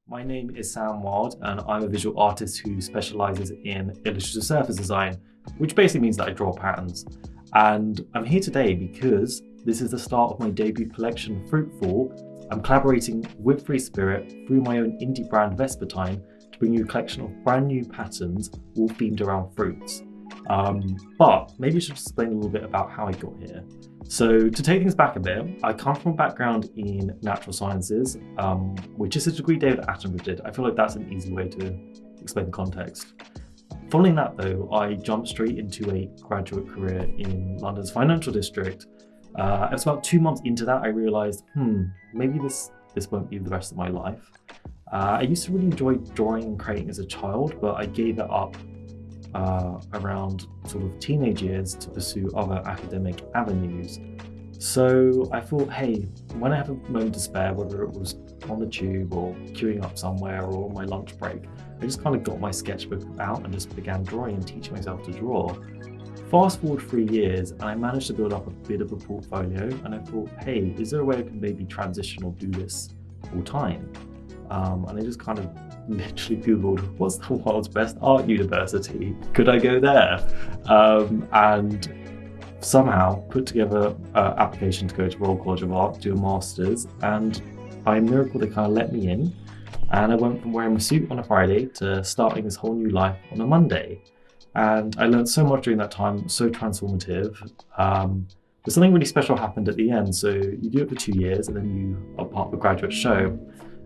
My name is Sam Wilde, and I'm a visual artist who specializes in illustrative surface design, which basically means that I draw patterns. And I'm here today because this is the start of my debut collection, Fruitful. I'm collaborating with Free Spirit through my own indie brand, Vespertine, to bring you a collection of brand new patterns, all themed around fruits. But maybe I should explain a little bit about how I got here. So to take things back a bit, I come from a background in natural sciences, which is a degree David Attenborough did. I feel like that's an easy way to explain the context. Following that though, I jumped straight into a graduate career in London's financial district. It was about 2 months into that, I realized, maybe this won't be the rest of my life. I used to really enjoy drawing and creating as a child, but I gave it up around sort of teenage years to pursue other academic avenues. So I thought, hey, when I have a moment to spare, whether it was on the tube or queuing up somewhere or on my lunch break, I just kind of got my sketchbook out and just began drawing and teaching myself to draw. Fast forward 3 years and I managed to build up a bit of a portfolio, and I thought, hey, is there a way I can maybe transition or do this full time? And I just kind of literally Googled, what's the world's best art university? Could I go there? And somehow put together an application to go to Royal College of Art, do a master's, and by a miracle they kind of let me in. And I went from wearing a suit on a Friday to starting this whole new life on a Monday. And I learned so much during that time, so transformative. But something really special happened at the end. So you do it for 2 years and then you are part of a graduate show.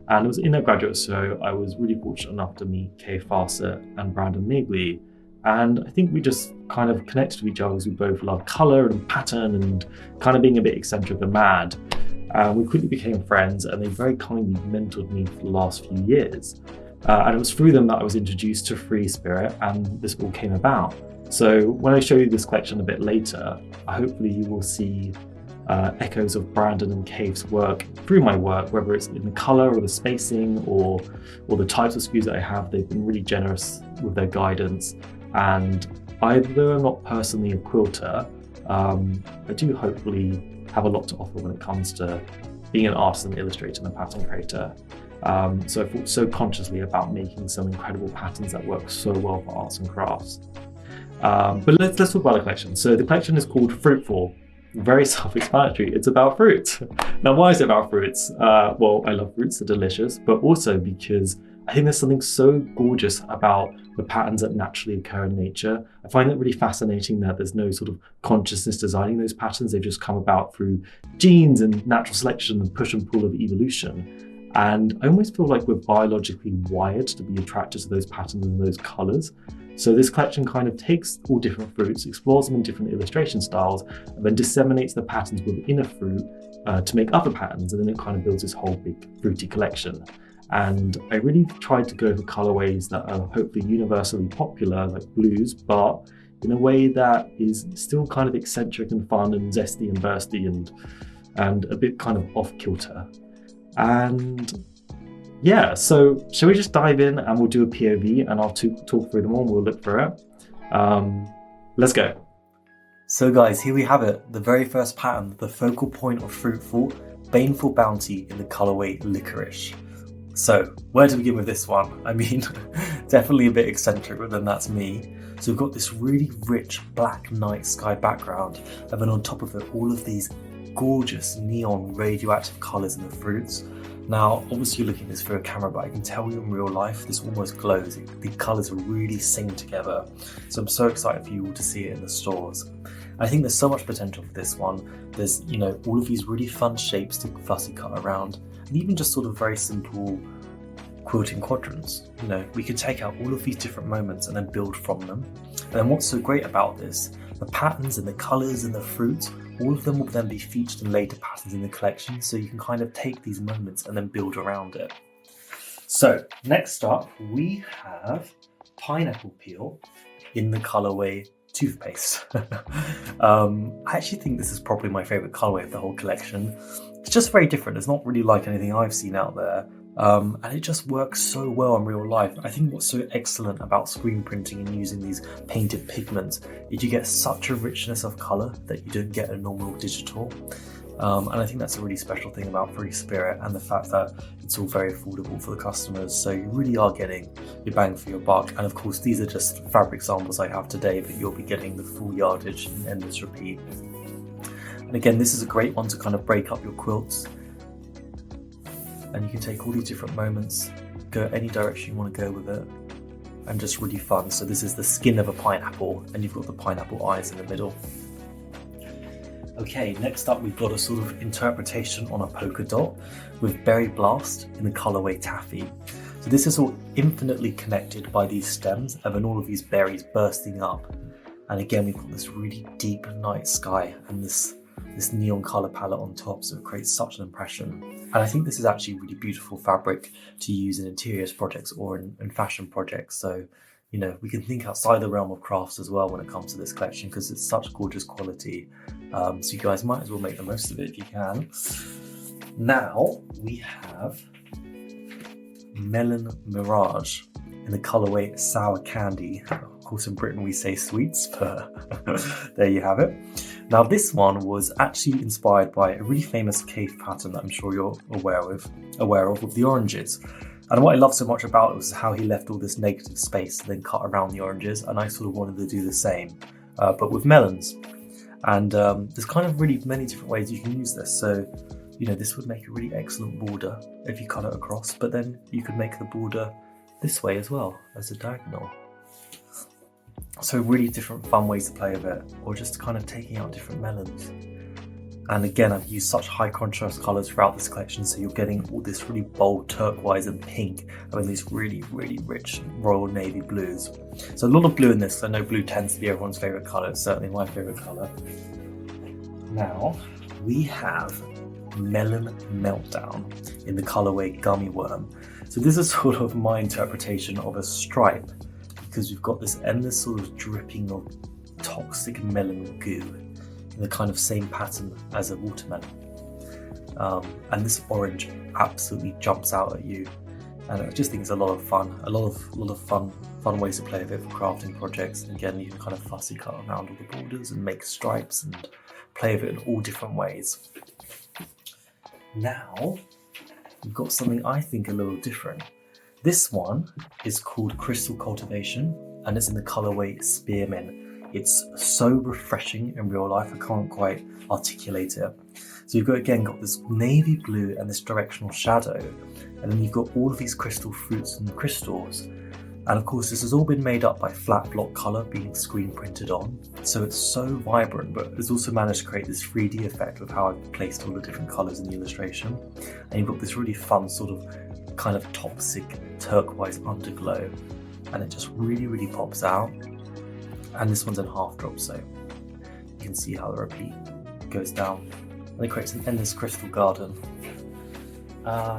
And it was in that graduate show, I was really fortunate enough to meet Kay Fawcett and Brandon Migley. And I think we just kind of connected to each other because we both love colour and pattern and kind of being a bit eccentric and mad. And we quickly became friends, and they very kindly mentored me for the last few years. And it was through them that I was introduced to Free Spirit, and this all came about. So when I show you this collection a bit later, hopefully you will see echoes of Brandon and Kave's work through my work, whether it's in the colour or the spacing or the types of SKUs that I have. They've been really generous with their guidance, and although I'm not personally a quilter, I do hopefully have a lot to offer when it comes to being an artist and illustrator and a pattern creator. So I thought so consciously about making some incredible patterns that work so well for arts and crafts. But let's talk about the collection. So the collection is called Fruitful. Very self-explanatory. It's about fruit. Now, why is it about fruits? Well, I love fruits, they're delicious, but also because I think there's something so gorgeous about the patterns that naturally occur in nature. I find it really fascinating that there's no sort of consciousness designing those patterns. They've just come about through genes and natural selection and push and pull of evolution. And I almost feel like we're biologically wired to be attracted to those patterns and those colors. So this collection kind of takes all different fruits, explores them in different illustration styles, and then disseminates the patterns within a fruit to make other patterns, and then it kind of builds this whole big fruity collection. And I really tried to go for colorways that are hopefully universally popular, like blues, but in a way that is still kind of eccentric and fun and zesty and bursty and a bit kind of off-kilter. And yeah, so shall we just dive in and we'll do a POV and I'll talk through them all, we'll look through it. Let's go. So guys, here we have it, the very first pattern, the focal point of Fruitful, Baneful Bounty in the colorway Licorice. So where to begin with this one? I mean, definitely a bit eccentric, but then that's me. So we've got this really rich black night sky background, and then on top of it, all of these gorgeous neon radioactive colours in the fruits. Now, obviously you're looking at this through a camera, but I can tell you in real life, this almost glows. The colours really sing together. So I'm so excited for you all to see it in the stores. I think there's so much potential for this one. There's, all of these really fun shapes to fussy cut around, and even just sort of very simple quilting quadrants. We could take out all of these different moments and then build from them. And then what's so great about this, the patterns and the colours and the fruits, all of them will then be featured in later patterns in the collection, so you can kind of take these moments and then build around it. So next up we have pineapple peel in the colorway Toothpaste. I actually think this is probably my favourite colorway of the whole collection. It's just very different. It's not really like anything I've seen out there, And it just works so well in real life. I think what's so excellent about screen printing and using these painted pigments is you get such a richness of colour that you don't get in normal digital. And I think that's a really special thing about Free Spirit, and the fact that it's all very affordable for the customers. So you really are getting your bang for your buck. And of course, these are just fabric samples I have today, but you'll be getting the full yardage in endless repeat. And again, this is a great one to kind of break up your quilts. And you can take all these different moments, go any direction you want to go with it, and just really fun. So this is the skin of a pineapple, and you've got the pineapple eyes in the middle. Okay, next up we've got a sort of interpretation on a polka dot with Berry Blast in the colourway Taffy. So this is all infinitely connected by these stems and then all of these berries bursting up. And again, we've got this really deep night sky and this neon colour palette on top, so it creates such an impression. And I think this is actually really beautiful fabric to use in interiors projects or in fashion projects. So, you know, we can think outside the realm of crafts as well when it comes to this collection, because it's such gorgeous quality. So you guys might as well make the most of it if you can. Now we have Melon Mirage in the colourway Sour Candy. Of course, in Britain we say sweets, but there you have it. Now this one was actually inspired by a really famous cave pattern that I'm sure you're aware of with the oranges. And what I love so much about it was how he left all this negative space and then cut around the oranges, and I sort of wanted to do the same, but with melons. And there's kind of really many different ways you can use this. So, you know, this would make a really excellent border if you cut it across, but then you could make the border this way as well as a diagonal. So really different fun ways to play with it, or just kind of taking out different melons. And again, I've used such high contrast colours throughout this collection, so you're getting all this really bold turquoise and pink, and then these really, really rich royal navy blues. So a lot of blue in this. I know blue tends to be everyone's favourite colour, it's certainly my favourite colour. Now, we have Melon Meltdown in the colourway Gummy Worm. So this is sort of my interpretation of a stripe, because we've got this endless sort of dripping of toxic melon goo in the kind of same pattern as a watermelon. And this orange absolutely jumps out at you. And I just think it's a lot of fun, a lot of fun ways to play with it for crafting projects. And again, you can kind of fussy cut around all the borders and make stripes and play with it in all different ways. Now, we've got something I think a little different. This one is called Crystal Cultivation, and it's in the colourway Spearmint. It's so refreshing in real life, I can't quite articulate it. So you've got this navy blue and this directional shadow, and then you've got all of these crystal fruits and crystals. And of course, this has all been made up by flat block colour being screen printed on. So it's so vibrant, but it's also managed to create this 3D effect of how I've placed all the different colours in the illustration. And you've got this really fun sort of kind of toxic turquoise underglow, and it just really, really pops out. And this one's in half drop, so you can see how the repeat goes down, and it creates an endless crystal garden.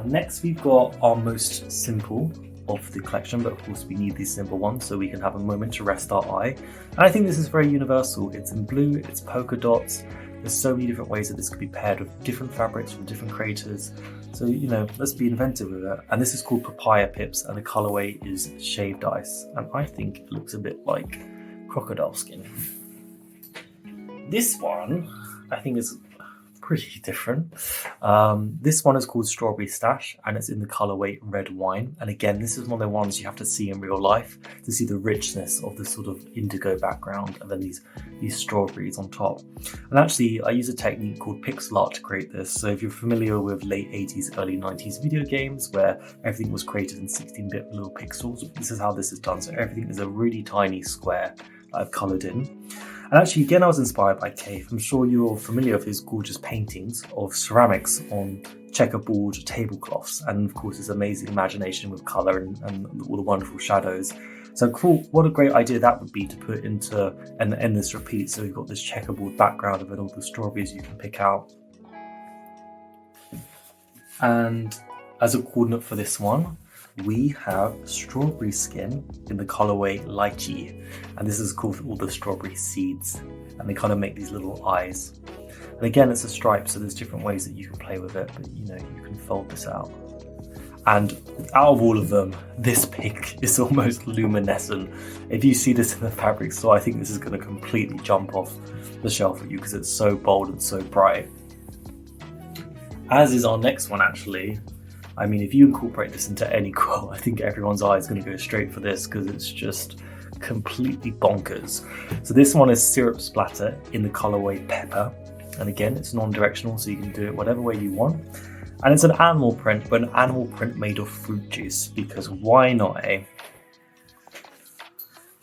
Next, we've got our most simple of the collection, but of course we need these simple ones so we can have a moment to rest our eye. And I think this is very universal. It's in blue, it's polka dots. There's so many different ways that this could be paired with different fabrics from different creators. So, you know, let's be inventive with it. And this is called Papaya Pips, and the colorway is Shaved Ice. And I think it looks a bit like crocodile skin. This one, I think, is pretty different. This one is called Strawberry Stash, and it's in the colorway Red Wine. And again, this is one of the ones you have to see in real life to see the richness of the sort of indigo background and then these strawberries on top. And actually, I use a technique called pixel art to create this. So if you're familiar with late 80s, early 90s video games where everything was created in 16-bit little pixels, this is how this is done. So everything is a really tiny square that I've colored in. And actually, again, I was inspired by Cave. I'm sure you're familiar with his gorgeous paintings of ceramics on checkerboard tablecloths, and of course his amazing imagination with colour and all the wonderful shadows. So cool, what a great idea that would be to put into an endless repeat. So we've got this checkerboard background of all the strawberries you can pick out. And as a coordinate for this one, we have strawberry skin in the colorway Lychee, and this is called all the strawberry seeds, and they kind of make these little eyes. And again, it's a stripe, so there's different ways that you can play with it, but you know, you can fold this out. And out of all of them, this pink is almost luminescent. If you see this in the fabric store, I think this is going to completely jump off the shelf at you because it's so bold and so bright. As is our next one, actually. I mean, if you incorporate this into any quilt, I think everyone's eye is going to go straight for this because it's just completely bonkers. So this one is Syrup Splatter in the colorway Pepper. And again, it's non-directional, so you can do it whatever way you want. And it's an animal print, but an animal print made of fruit juice, because why not, eh?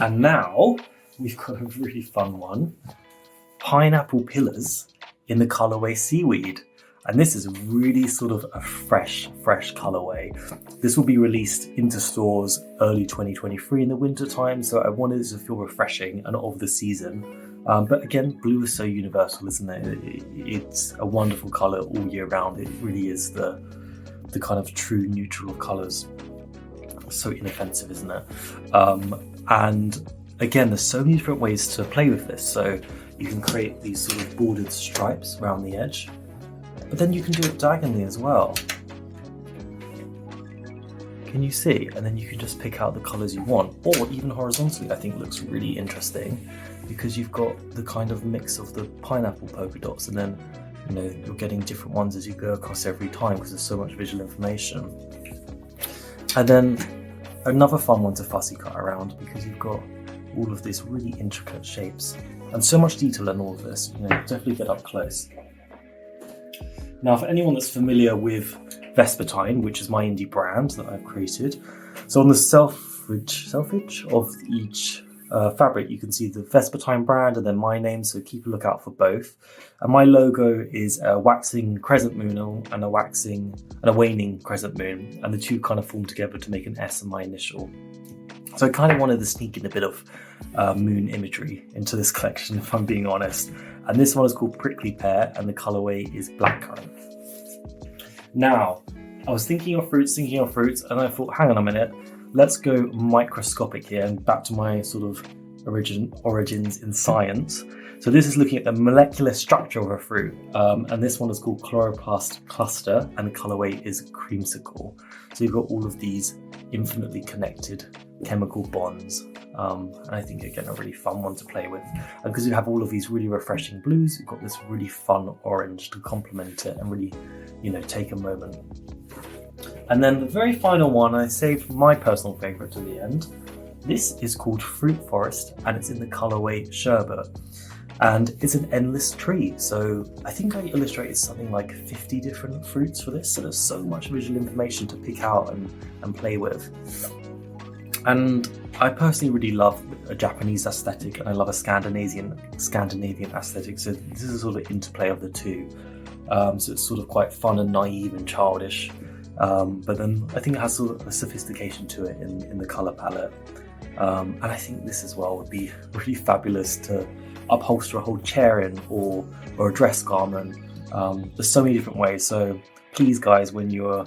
And now we've got a really fun one. Pineapple Pillars in the colorway Seaweed. And this is really sort of a fresh colorway. This will be released into stores early 2023 in the winter time, so I wanted it to feel refreshing and of the season. But again, blue is so universal, isn't it? It's a wonderful color all year round. It really is the kind of true neutral of colors. So inoffensive, isn't it? And again, there's so many different ways to play with this. So you can create these sort of bordered stripes around the edge, but then you can do it diagonally as well. Can you see? And then you can just pick out the colors you want, or even horizontally. I think looks really interesting because you've got the kind of mix of the pineapple polka dots, and then you're getting different ones as you go across every time because there's so much visual information. And then another fun one to fussy cut around because you've got all of these really intricate shapes and so much detail in all of this. Definitely get up close. Now, for anyone that's familiar with Vespertine, which is my indie brand that I've created, so on the selfage of each fabric, you can see the Vespertine brand and then my name, so keep a lookout for both. And my logo is a waxing crescent moon and a waning crescent moon, and the two kind of form together to make an S in my initial. So I kind of wanted to sneak in a bit of moon imagery into this collection, if I'm being honest. And this one is called Prickly Pear, and the colorway is Blackcurrant. Now, I was thinking of fruits, and I thought, hang on a minute, let's go microscopic here and back to my sort of origins in science. So this is looking at the molecular structure of a fruit, and this one is called chloroplast cluster, and the colorway is Creamsicle. So you've got all of these infinitely connected chemical bonds, and I think again a really fun one to play with. And because you have all of these really refreshing blues, you've got this really fun orange to complement it and really, take a moment. And then the very final one I saved my personal favorite to the end. This is called Fruit Forest, and it's in the colorway Sherbet. And it's an endless tree. So I think I illustrated something like 50 different fruits for this. So there's so much visual information to pick out and play with. And I personally really love a Japanese aesthetic, and I love a Scandinavian aesthetic. So this is a sort of interplay of the two. So it's sort of quite fun and naive and childish. But then I think it has sort of a sophistication to it in the color palette. And I think this as well would be really fabulous to upholster a whole chair in, or a dress garment. There's so many different ways. So please, guys, when you're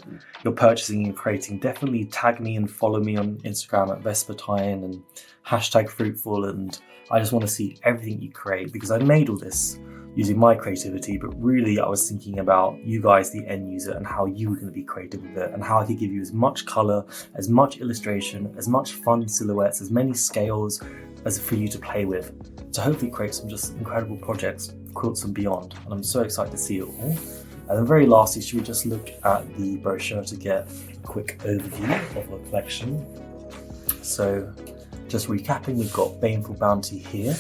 purchasing and creating, definitely tag me and follow me on Instagram at Vespertine and hashtag Fruitful. And I just want to see everything you create, because I made all this using my creativity, but really I was thinking about you guys, the end user, and how you were going to be creative with it, and how I could give you as much color, as much illustration, as much fun silhouettes, as many scales as for you to play with, to hopefully create some just incredible projects, quilts and beyond. And I'm so excited to see it all. And then very lastly, should we just look at the brochure to get a quick overview of the collection. So just recapping, we've got Baneful Bounty here,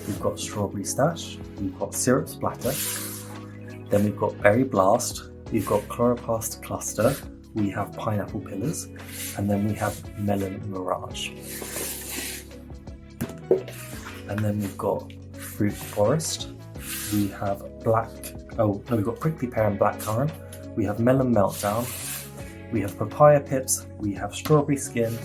we've got Strawberry Stash, we've got Syrup Splatter, then we've got Berry Blast, we've got Chloroplast Cluster, we have Pineapple Pillars, and then we have Melon Mirage. And then we've got Fruit Forest, we have we've got Prickly Pear and Blackcurrant, we have Melon Meltdown, we have Papaya Pips, we have Strawberry Skin,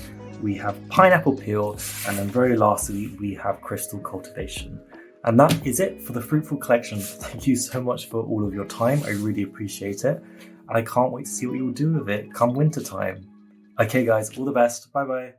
we have Pineapple Peel, and then very lastly we have Crystal Cultivation. And that is it for the Fruitful collection. Thank you so much for all of your time, I really appreciate it, and I can't wait to see what you'll do with it come winter time. Okay guys, all the best, bye bye.